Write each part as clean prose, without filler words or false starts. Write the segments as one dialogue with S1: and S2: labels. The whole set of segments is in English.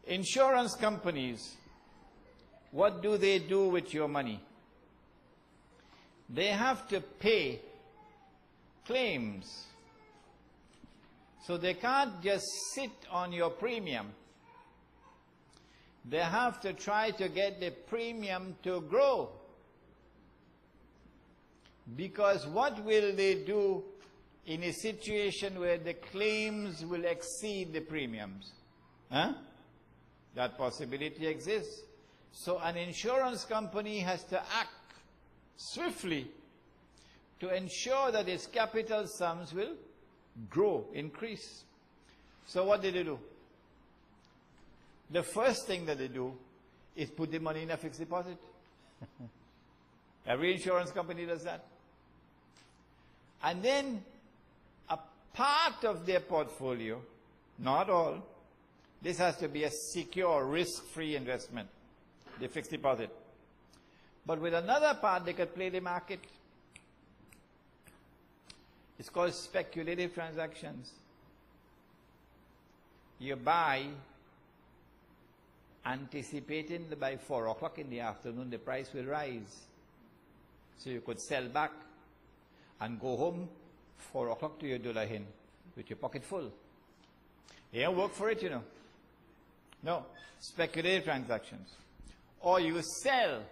S1: Insurance companies, what do they do with your money? They have to pay claims. So they can't just sit on your premium. They have to try to get the premium to grow. Because what will they do in a situation where the claims will exceed the premiums? Huh? That possibility exists. So an insurance company has to act swiftly to ensure that its capital sums will grow, increase. So what did they do? The first thing that they do is put the money in a fixed deposit. Every insurance company does that. And then a part of their portfolio, not all, this has to be a secure, risk-free investment, the fixed deposit. But with another part, they could play the market. It's called speculative transactions. You buy, anticipating that by 4 o'clock in the afternoon the price will rise. So you could sell back and go home 4 o'clock to your Dullahin with your pocket full. You don't work for it, you know. No, speculative transactions. Or you sell,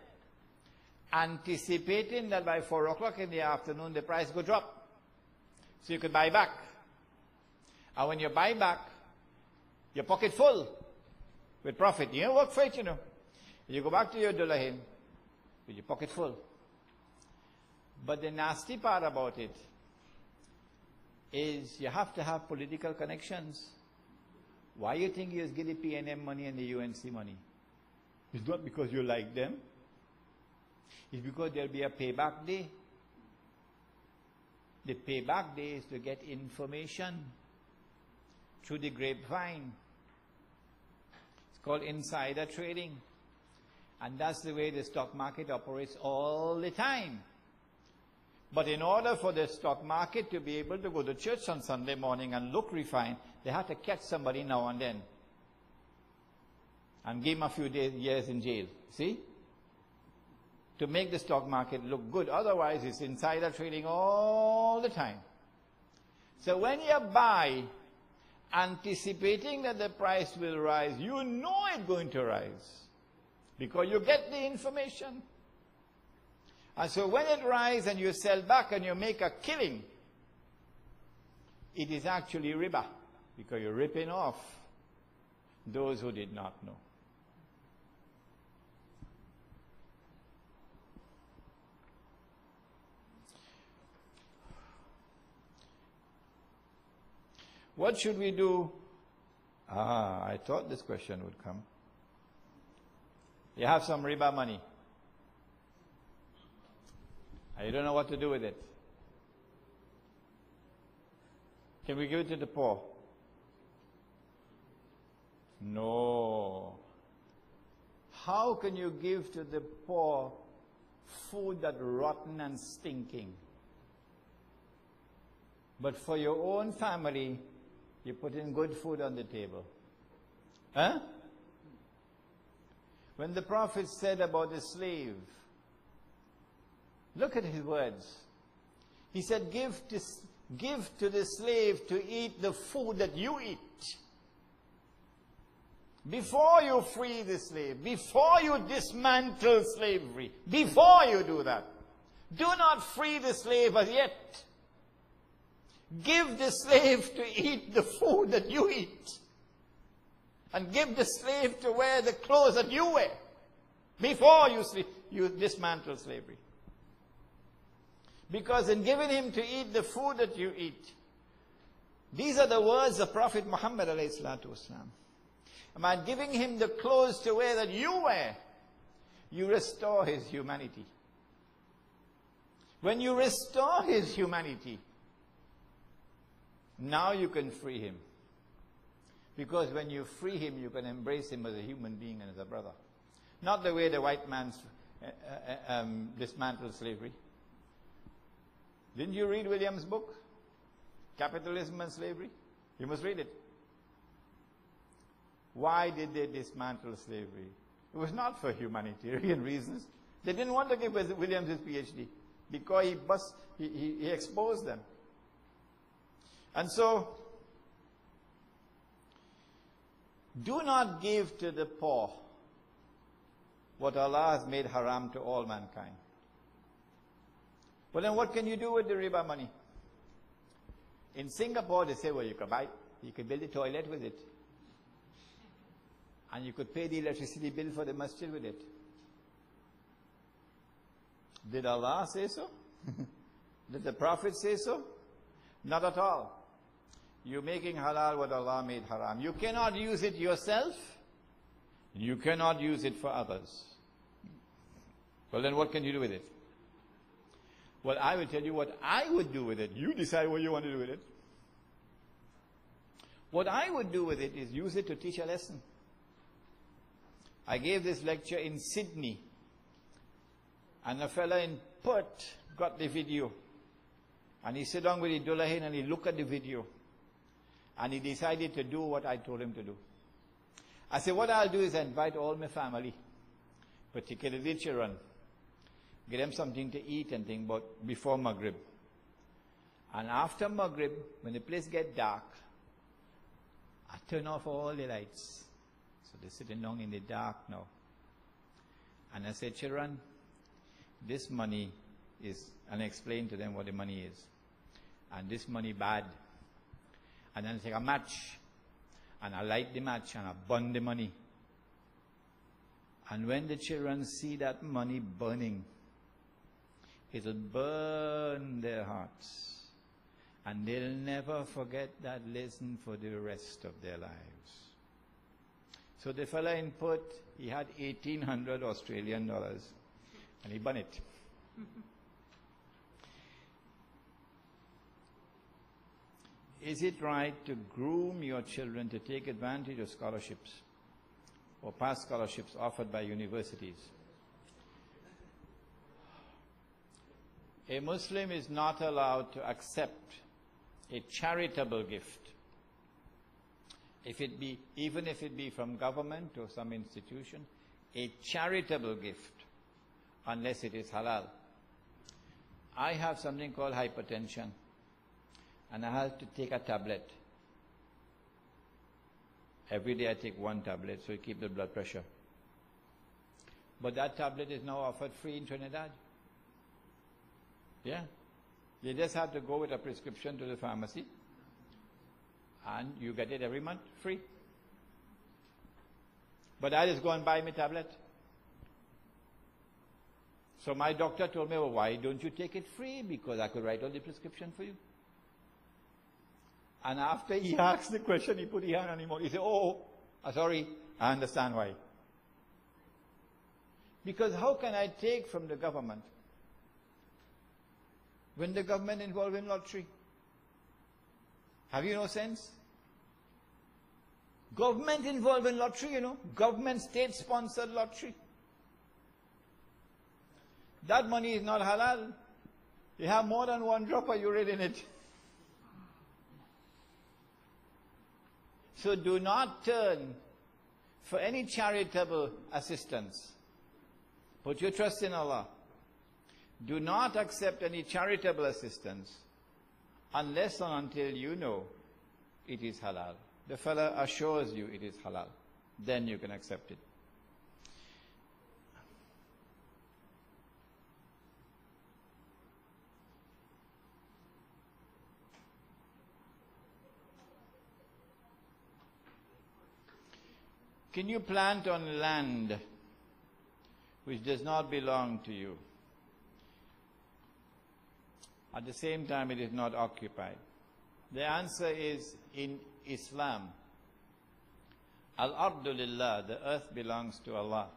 S1: anticipating that by 4 o'clock in the afternoon the price will drop. So you could buy back. And when you buy back, your pocket full with profit. You don't work for it, you know. You go back to your Dullahin with your pocket full. But the nasty part about it is you have to have political connections. Why you think you give the PNM money and the UNC money? It's not because you like them. It's because there'll be a payback day. The payback day is to get information through the grapevine. It's called insider trading. And that's the way the stock market operates all the time. But in order for the stock market to be able to go to church on Sunday morning and look refined, they have to catch somebody now and then and give him a few years in jail. See? To make the stock market look good. Otherwise, it's insider trading all the time. So when you buy, anticipating that the price will rise, you know it's going to rise because you get the information. And so when it rises and you sell back and you make a killing, it is actually riba because you're ripping off those who did not know. What should we do? I thought this question would come. You have some riba money. And you don't know what to do with it. Can we give it to the poor? No. How can you give to the poor food that's rotten and stinking? But for your own family, you put in good food on the table. Huh? When the Prophet said about the slave, look at his words. He said, give to the slave to eat the food that you eat. Before you free the slave, before you dismantle slavery, before you do that, do not free the slave as yet. Give the slave to eat the food that you eat. And give the slave to wear the clothes that you wear. Before you dismantle slavery. Because in giving him to eat the food that you eat, these are the words of Prophet Muhammad alayhi salatu wasalam. By giving him the clothes to wear that you wear, you restore his humanity. When you restore his humanity, now you can free him. Because when you free him, you can embrace him as a human being and as a brother. Not the way the white man dismantled slavery. Didn't you read William's book? Capitalism and Slavery? You must read it. Why did they dismantle slavery? It was not for humanitarian reasons. They didn't want to give Williams his PhD because he exposed them. And so, do not give to the poor what Allah has made haram to all mankind. Well, then what can you do with the riba money? In Singapore, they say, well, you could build a toilet with it. And you could pay the electricity bill for the masjid with it. Did Allah say so? Did the Prophet say so? Not at all. You're making halal what Allah made haram. You cannot use it yourself. You cannot use it for others. Well, then what can you do with it? Well, I will tell you what I would do with it. You decide what you want to do with it. What I would do with it is use it to teach a lesson. I gave this lecture in Sydney, and a fella in Perth got the video. And he sat down with the Dullahin and he looked at the video. And he decided to do what I told him to do. I said, what I'll do is invite all my family, particularly children, get them something to eat and things, but before Maghrib. And after Maghrib, when the place gets dark, I turn off all the lights. So they're sitting down in the dark now. And I said, children, this money is, and I explained to them what the money is. And this money bad. And then I take a match, and I light the match, and I burn the money. And when the children see that money burning, it'll burn their hearts. And they'll never forget that lesson for the rest of their lives. So the fella in Perth, he had 1,800 Australian dollars, and he burned it. Is it right to groom your children to take advantage of scholarships or past scholarships offered by universities? A Muslim is not allowed to accept a charitable gift, even if it be from government or some institution, a charitable gift, unless it is halal. I have something called hypertension, and I have to take a tablet. Every day I take one tablet, so I keep the blood pressure. But that tablet is now offered free in Trinidad. Yeah. You just have to go with a prescription to the pharmacy, and you get it every month, free. But I just go and buy my tablet. So my doctor told me, well, why don't you take it free? Because I could write all the prescription for you. And after he asked the question, he put his hand on him. He said, sorry, I understand why. Because how can I take from the government when the government involved in lottery? Have you no sense? Government involved in lottery, you know. Government state-sponsored lottery. That money is not halal. You have more than one drop of urine in it. So do not turn for any charitable assistance. Put your trust in Allah. Do not accept any charitable assistance unless and until you know it is halal. The fellow assures you it is halal. Then you can accept it. Can you plant on land which does not belong to you? At the same time, it is not occupied. The answer is in Islam. Al-ardu lillah, the earth belongs to Allah.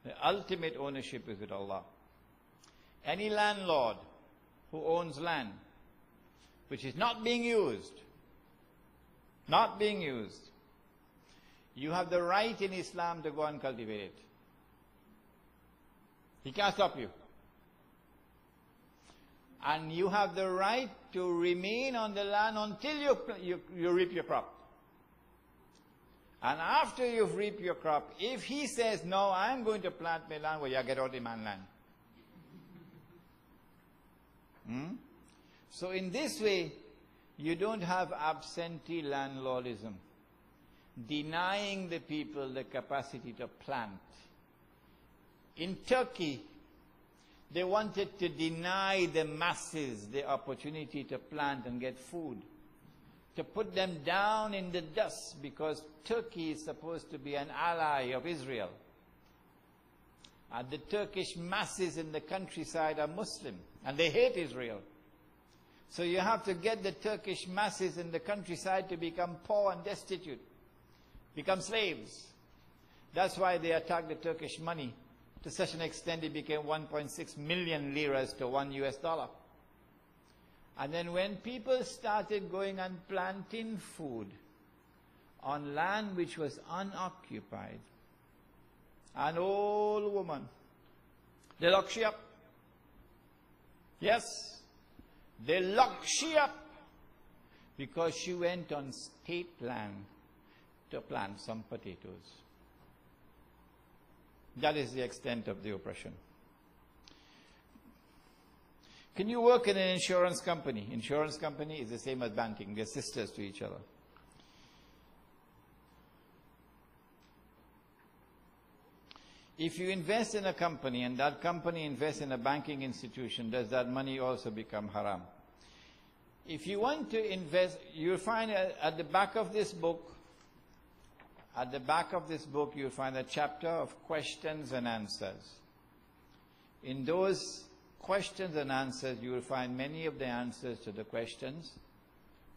S1: The ultimate ownership is with Allah. Any landlord who owns land which is not being used, you have the right in Islam to go and cultivate it. He can't stop you. And you have the right to remain on the land until you reap your crop. And after you've reaped your crop, if he says, no, I'm going to plant my land, well, you get out of my land. So in this way, you don't have absentee landlordism, denying the people the capacity to plant. In Turkey, they wanted to deny the masses the opportunity to plant and get food, to put them down in the dust, because Turkey is supposed to be an ally of Israel. And the Turkish masses in the countryside are Muslim, and they hate Israel. So you have to get the Turkish masses in the countryside to become poor and destitute, become slaves. That's why they attacked the Turkish money. To such an extent it became 1.6 million liras to $1 US. And then when people started going and planting food on land which was unoccupied, an old woman, they locked she up. Yes, they locked she up because she went on state land to plant some potatoes. That is the extent of the oppression. Can you work in an insurance company? Insurance company is the same as banking. They're sisters to each other. If you invest in a company and that company invests in a banking institution, does that money also become haram? If you want to invest, you'll find at the back of this book, you'll find a chapter of questions and answers. In those questions and answers, you will find many of the answers to the questions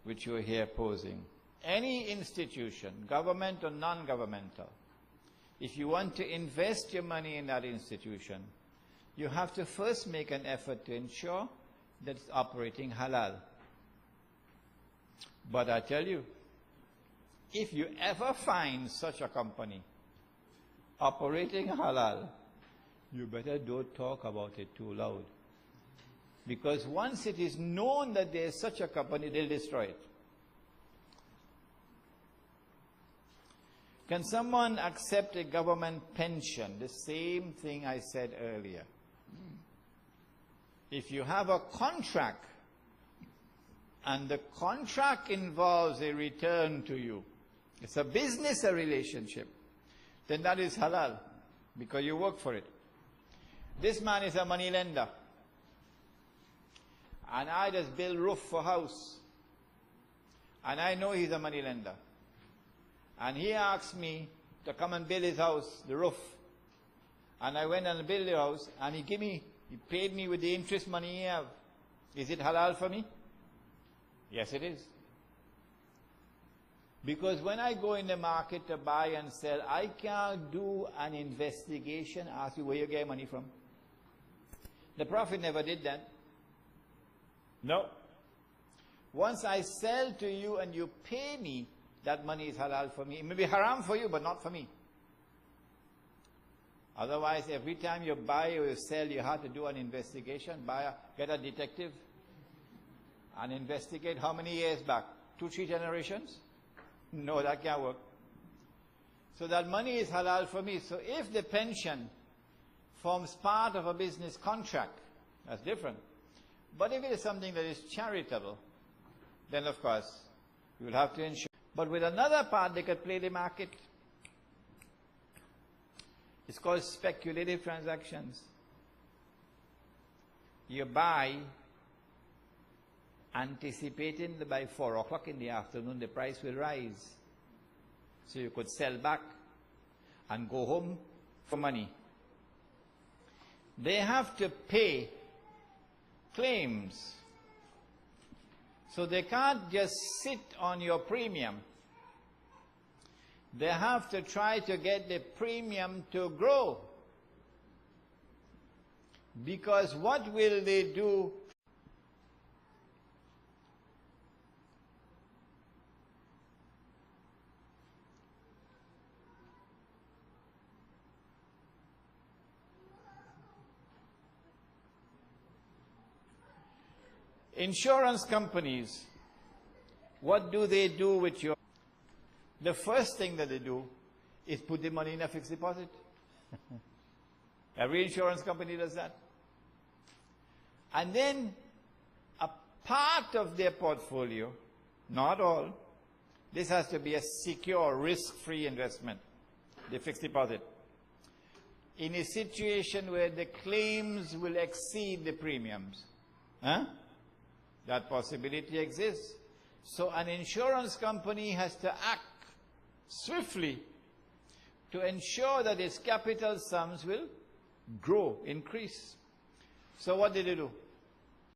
S1: which you are here posing. Any institution, government or non-governmental, if you want to invest your money in that institution, you have to first make an effort to ensure that it's operating halal. But I tell you, if you ever find such a company operating halal, you better don't talk about it too loud. Because once it is known that there is such a company, they'll destroy it. Can someone accept a government pension? The same thing I said earlier. If you have a contract, and the contract involves a return to you, it's a business relationship, then that is halal, because you work for it. This man is a money lender, and I just build roof for house, and I know he's a money lender. And he asked me to come and build his house, the roof. And I went and built the house, and he paid me with the interest money he have. Is it halal for me? Yes, it is. Because when I go in the market to buy and sell, I can't do an investigation, ask you where you get money from. The Prophet never did that. No. Once I sell to you and you pay me, that money is halal for me. It may be haram for you, but not for me. Otherwise, every time you buy or you sell, you have to do an investigation. Get a detective and investigate how many years back? 2, 3 generations? No, that can't work. So that money is halal for me. So if the pension forms part of a business contract, that's different. But if it is something that is charitable, then of course, you will have to ensure. But with another part, they could play the market. It's called speculative transactions. You buy, anticipating that by 4 o'clock in the afternoon, the price will rise. So you could sell back and go home for money. They have to pay claims. So they can't just sit on your premium. They have to try to get the premium to grow. Because what will they do? Insurance companies, what do they do with your... the first thing that they do is put the money in a fixed deposit. Every insurance company does that. And then a part of their portfolio, not all, this has to be a secure, risk-free investment, the fixed deposit. In a situation where the claims will exceed the premiums, that possibility exists. So an insurance company has to act swiftly to ensure that its capital sums will grow, increase. So what did they do?